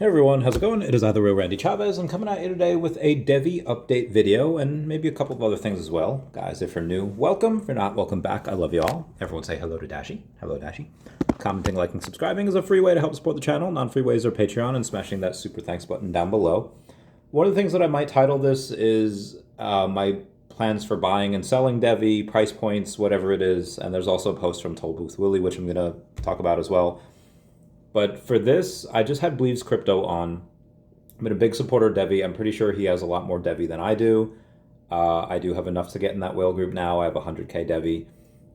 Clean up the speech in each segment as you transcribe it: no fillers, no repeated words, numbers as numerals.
Hey everyone, how's it going? It is either real Randy Chavez. I'm coming at you today with a DEVVE update video and maybe a couple of other things as well. Guys, if you're new, welcome. If you're not, welcome back. I love you all. Everyone say hello to Dashi. Hello, Dashi. Commenting, liking, subscribing is a free way to help support the channel. Non-free ways are Patreon and smashing that super thanks button down below. One of the things that I might title this is my plans for buying and selling DEVVE, price points, whatever it is. And there's also a post from Tollbooth Willie, which I'm going to talk about as well. But for this, I just had Bleaves Crypto on. I've been a big supporter of DEVVE. I'm pretty sure he has a lot more DEVVE than I do. I do have enough to get in that whale group now. I have 100K DEVVE,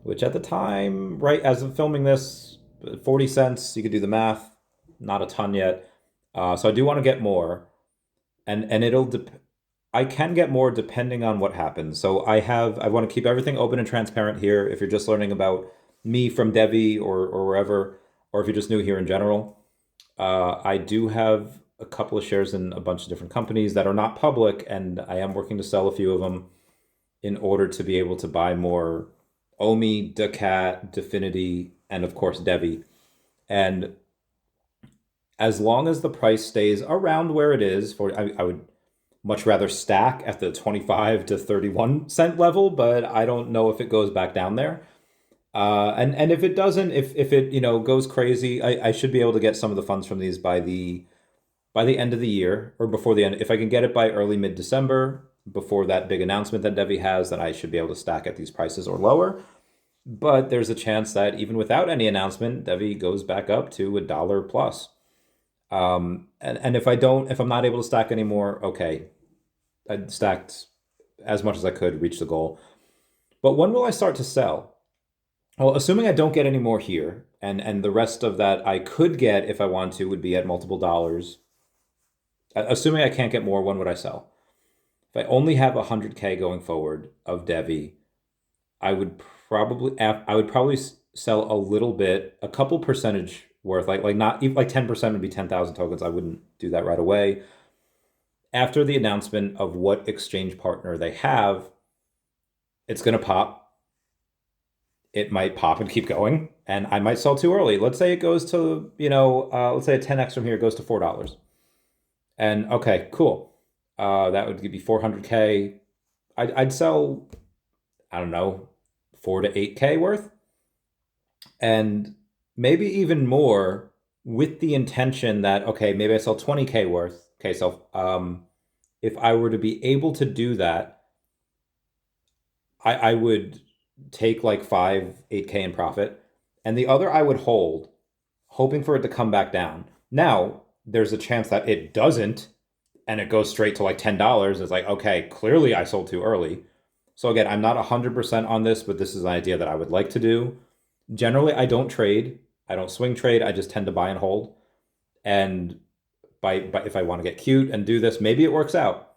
which at the time, right as of filming this, 40 cents, you could do the math, not a ton yet. So I do want to get more. And I can get more depending on what happens. So I want to keep everything open and transparent here. If you're just learning about me from DEVVE or wherever, or if you're just new here in general, I do have a couple of shares in a bunch of different companies that are not public, and I am working to sell a few of them in order to be able to buy more OMI, daCat, Definity, and of course DEVVE. And as long as the price stays around where it is, I would much rather stack at the 25 to 31 cent level, but I don't know if it goes back down there. And if it doesn't, if it goes crazy, I should be able to get some of the funds from these by the end of the year or before the end. If I can get it by early mid-December before that big announcement that DEVVE has, then I should be able to stack at these prices or lower. But there's a chance that even without any announcement, DEVVE goes back up to $1 plus. And if I'm not able to stack anymore, okay, I stacked as much as I could, reach the goal. But when will I start to sell? Well, assuming I don't get any more here, and the rest of that I could get if I want to would be at multiple dollars. Assuming I can't get more, when would I sell? If I only have 100K going forward of DEVVE, I would probably sell a little bit, a couple percentage worth, like 10% would be 10,000 tokens. I wouldn't do that right away. After the announcement of what exchange partner they have, it's going to pop. It might pop and keep going, and I might sell too early. Let's say it goes to, let's say a 10x from here goes to $4. And okay, cool. That would be 400K. I'd sell, I don't know, 4 to 8K worth. And maybe even more with the intention that, okay, maybe I sell 20K worth. Okay, so if I were to be able to do that, I would take like 8K in profit, and the other I would hold, hoping for it to come back down. Now, there's a chance that it doesn't, and it goes straight to like $10. It's like, okay, clearly I sold too early. So again, I'm not 100% on this, but this is an idea that I would like to do. Generally, I don't trade. I don't swing trade. I just tend to buy and hold. And if I want to get cute and do this, maybe it works out.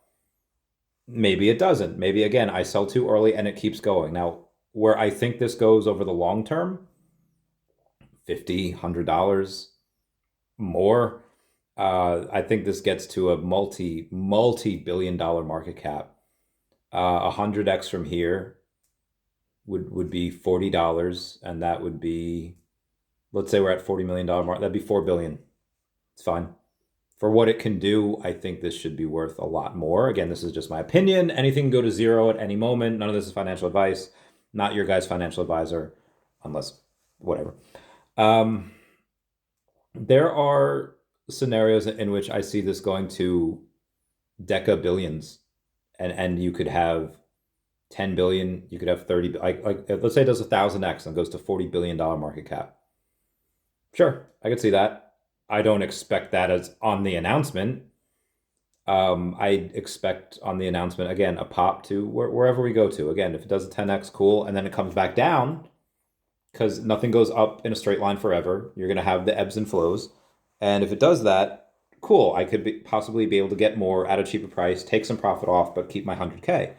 Maybe it doesn't. Maybe, again, I sell too early and it keeps going. Now, where I think this goes over the long term, $50, $100 more. I think this gets to a multi-billion dollar market cap. 100x from here would be $40, and that would be, let's say we're at $40 million mark. That'd be $4 billion. It's fine. For what it can do, I think this should be worth a lot more. Again, this is just my opinion. Anything can go to zero at any moment. None of this is financial advice. Not your guy's financial advisor, unless whatever. There are scenarios in which I see this going to deca billions, and you could have 10 billion, you could have 30, like let's say it does 1,000x and goes to $40 billion market cap. Sure, I could see that. I don't expect that as on the announcement. I expect on the announcement, again, a pop to wherever we go to. Again, if it does a 10x, cool, and then it comes back down, because nothing goes up in a straight line forever. You're going to have the ebbs and flows. And if it does that, cool, I could possibly be able to get more at a cheaper price, take some profit off, but keep my 100K.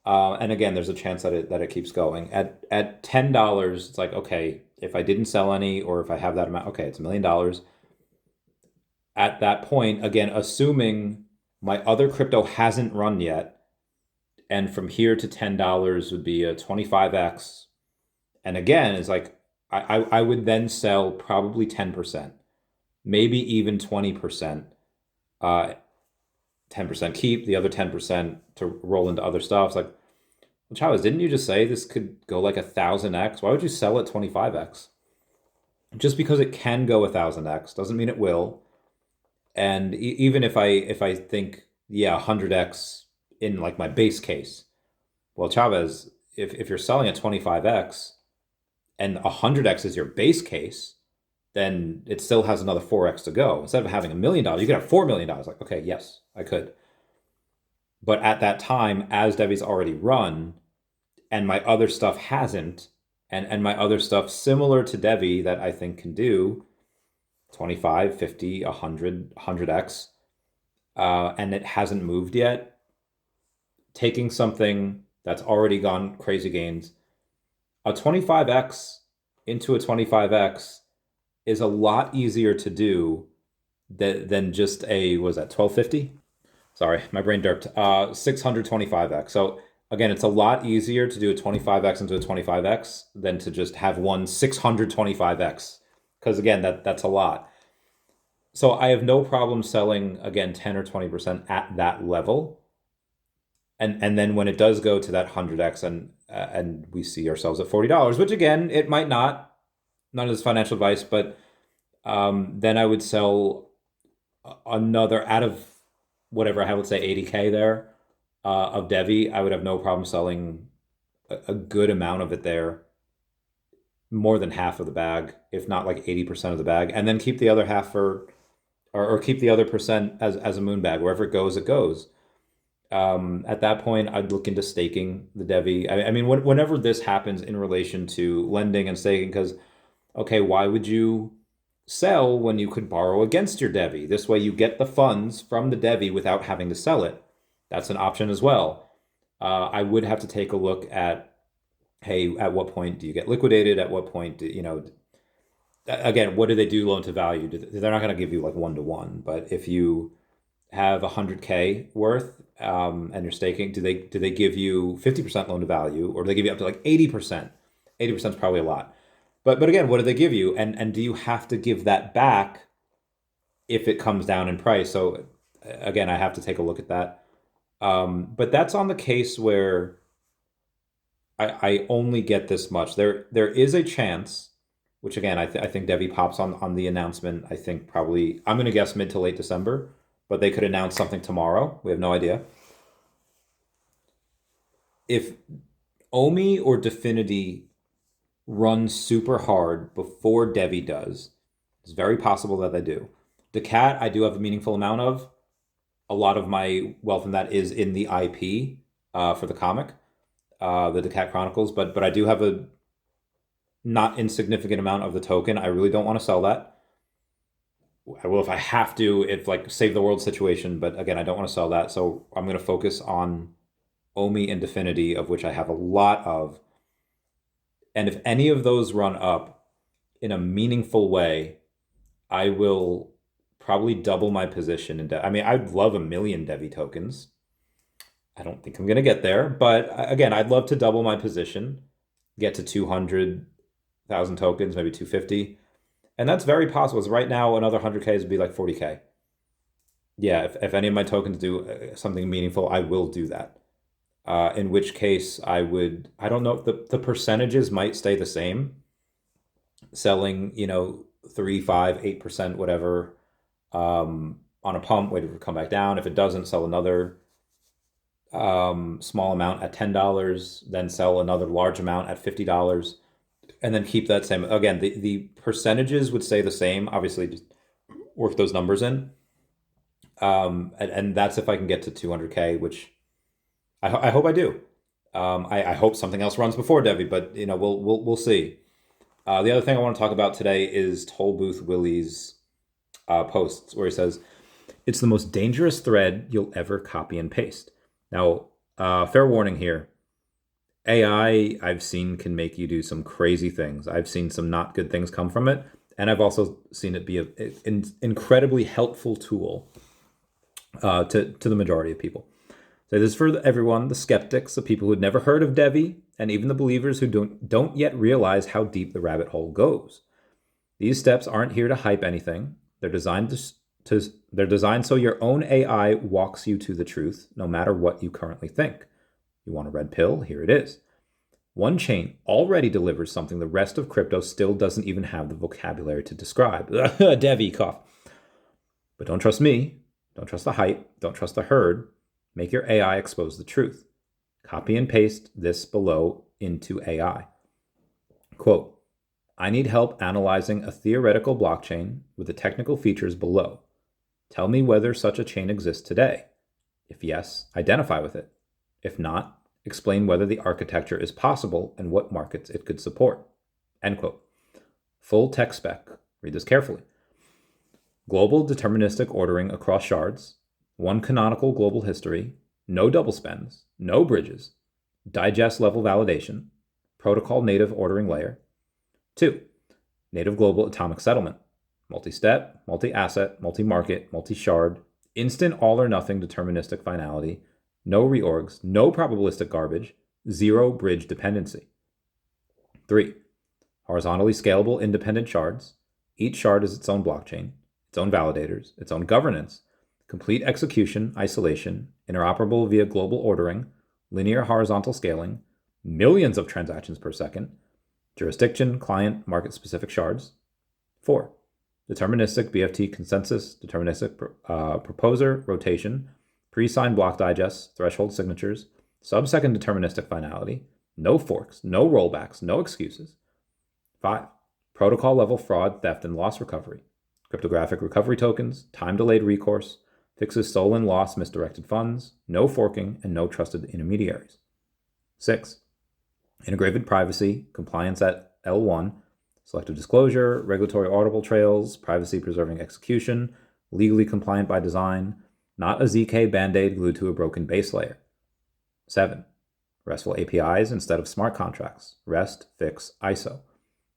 And again, there's a chance that it keeps going. At $10, it's like, okay, if I didn't sell any, or if I have that amount, okay, it's $1 million. At that point, again, assuming my other crypto hasn't run yet, and from here to $10 would be a 25x. And again, it's like, I would then sell probably 10%. maybe even 20%, 10% keep, the other 10% to roll into other stuff. It's like, well, Chavez, didn't you just say this could go like 1,000x? Why would you sell at 25x? Just because it can go 1,000x doesn't mean it will. And even if I think, yeah, 100x in like my base case, well, Chavez, if you're selling at 25x and 100x is your base case, then it still has another 4x to go. Instead of having $1 million, you could have $4 million. Like, okay, yes, I could. But at that time, as DEVVE's already run, and my other stuff hasn't, and my other stuff similar to DEVVE that I think can do 25, 50, 100, 100x, and it hasn't moved yet, taking something that's already gone crazy gains, a 25x into a 25x is a lot easier to do than just a, what was that, 1250? Sorry, my brain derped. 625x. So again, it's a lot easier to do a 25x into a 25x than to just have one 625x. Because again, that's a lot. So I have no problem selling, again, 10 or 20% at that level. And then when it does go to that 100x and we see ourselves at $40, which again, it might not, none of this financial advice, but then I would sell another, out of whatever I have, let's say 80K there of DEVVE, I would have no problem selling a good amount of it there, more than half of the bag, if not like 80% of the bag, and then keep the other half for, or keep the other percent as a moon bag. Wherever it goes, it goes. At that point, I'd look into staking the DEVVE. I mean, whenever this happens in relation to lending and staking, because, okay, why would you sell when you could borrow against your DEVVE? This way you get the funds from the DEVVE without having to sell it. That's an option as well. I would have to take a look at, hey, at what point do you get liquidated? At what point do, again, what do they do loan to value? They're not going to give you like 1-to-1, but if you have 100K worth and you're staking, do they give you 50% loan to value, or do they give you up to like 80%? 80% is probably a lot. But again, what do they give you? And do you have to give that back if it comes down in price? So again, I have to take a look at that. But that's on the case where I only get this much. There is a chance, which again, I think DEVVE pops on the announcement. I think probably, I'm going to guess mid to late December, but they could announce something tomorrow. We have no idea. If OMI or Dfinity run super hard before DEVVE does, it's very possible that they do. daCat, I do have a meaningful amount of. A lot of my wealth in that is in the IP for the comic, the daCat Chronicles, but I do have a not insignificant amount of the token. I really don't want to sell that. I will if I have to, if like save the world situation, but again, I don't want to sell that. So I'm going to focus on OMI and Dfinity, of which I have a lot of. And if any of those run up in a meaningful way, I will probably double my position in I mean, I'd love 1 million DEVVE tokens. I don't think I'm going to get there, but again, I'd love to double my position, get to 200,000 tokens, maybe 250. And that's very possible. As right now, another 100K would be like 40K. Yeah, if any of my tokens do something meaningful, I will do that. In which case I don't know, the percentages might stay the same. Selling, 3, 5, 8%, whatever, on a pump, wait for it to come back down. If it doesn't, sell another small amount at $10, then sell another large amount at $50, and then keep that same. Again, the percentages would stay the same. Obviously, just work those numbers in. And that's if I can get to 200K, which I hope I do. I hope something else runs before DEVVE, but we'll see. The other thing I want to talk about today is Toll Booth Willie's posts, where he says, "It's the most dangerous thread you'll ever copy and paste." Now, fair warning here. AI, I've seen, can make you do some crazy things. I've seen some not good things come from it, and I've also seen it be an incredibly helpful tool to the majority of people. So this is for everyone, the skeptics, the people who had never heard of DEVVE, and even the believers who don't yet realize how deep the rabbit hole goes. These steps aren't here to hype anything. They're designed so your own AI walks you to the truth, no matter what you currently think. You want a red pill? Here it is. One chain already delivers something the rest of crypto still doesn't even have the vocabulary to describe. DEVVE cough. But don't trust me. Don't trust the hype. Don't trust the herd. Make your AI expose the truth. Copy and paste this below into AI. Quote, I need help analyzing a theoretical blockchain with the technical features below. Tell me whether such a chain exists today. If yes, identify with it. If not, explain whether the architecture is possible and what markets it could support. End quote. Full text spec. Read this carefully. Global deterministic ordering across shards, one canonical global history, no double spends, no bridges, digest level validation, protocol native ordering layer. 2. Native global atomic settlement, multi-step, multi-asset, multi-market, multi-shard, instant all or nothing deterministic finality, no reorgs, no probabilistic garbage, zero bridge dependency. 3. Horizontally scalable independent shards. Each shard is its own blockchain, its own validators, its own governance, complete execution, isolation, interoperable via global ordering, linear horizontal scaling, millions of transactions per second, jurisdiction, client, market-specific shards. 4. Deterministic BFT consensus, deterministic proposer, rotation, pre-signed block digests, threshold signatures, sub-second deterministic finality, no forks, no rollbacks, no excuses. 5. Protocol level fraud, theft, and loss recovery, cryptographic recovery tokens, time-delayed recourse, fixes stolen, lost, misdirected funds, no forking, and no trusted intermediaries. 6. Integrated privacy, compliance at L1, selective disclosure, regulatory auditable trails, privacy-preserving execution, legally compliant by design, not a ZK band-aid glued to a broken base layer. 7. RESTful APIs instead of smart contracts, REST, fix, ISO.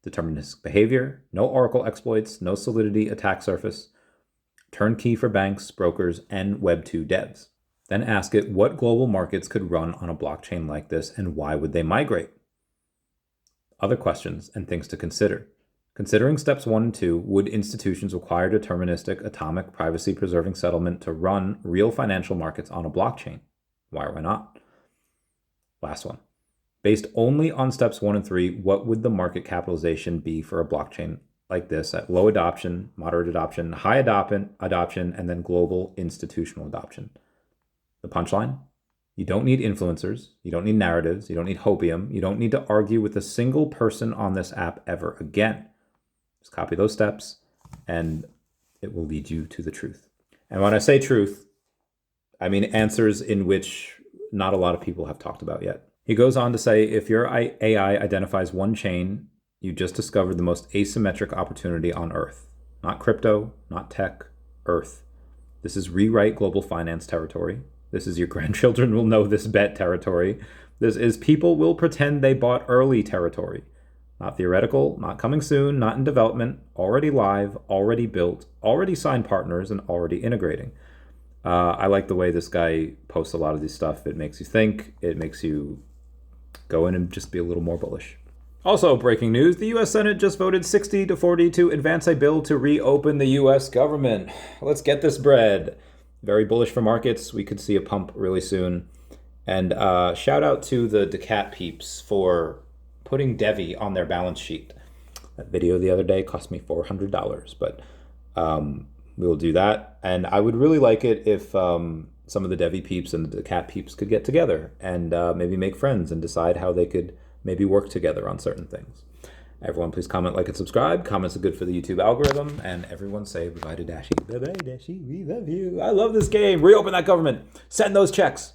Deterministic behavior, no Oracle exploits, no Solidity attack surface, turnkey for banks, brokers, and Web2 devs. Then ask it what global markets could run on a blockchain like this and why would they migrate? Other questions and things to consider. Considering steps 1 and 2, would institutions require deterministic, atomic, privacy-preserving settlement to run real financial markets on a blockchain? Why or why not? Last one. Based only on steps 1 and 3, what would the market capitalization be for a blockchain like this at low adoption, moderate adoption, high adoption, and then global institutional adoption? The punchline? You don't need influencers, you don't need narratives, you don't need hopium, you don't need to argue with a single person on this app ever again. Just copy those steps and it will lead you to the truth. And when I say truth, I mean answers in which not a lot of people have talked about yet. He goes on to say, if your AI identifies one chain, you just discovered the most asymmetric opportunity on Earth. Not crypto, not tech, Earth. This is rewrite global finance territory. This is your grandchildren will know this bet territory. This is people will pretend they bought early territory. Not theoretical, not coming soon, not in development, already live, already built, already signed partners, and already integrating. I like the way this guy posts a lot of this stuff. It makes you think. It makes you go in and just be a little more bullish. Also, breaking news, the U.S. Senate just voted 60-40 to advance a bill to reopen the U.S. government. Let's get this bread. Very bullish for markets. We could see a pump really soon. And shout out to the daCat peeps for putting DEVVE on their balance sheet. That video the other day cost me $400, but we will do that. And I would really like it if some of the DEVVE peeps and the daCat peeps could get together and maybe make friends and decide how they could maybe work together on certain things. Everyone, please comment, like, and subscribe. Comments are good for the YouTube algorithm. And everyone say bye-bye to Dashi. Bye-bye, Dashi. We love you. I love this game. Reopen that government. Send those checks.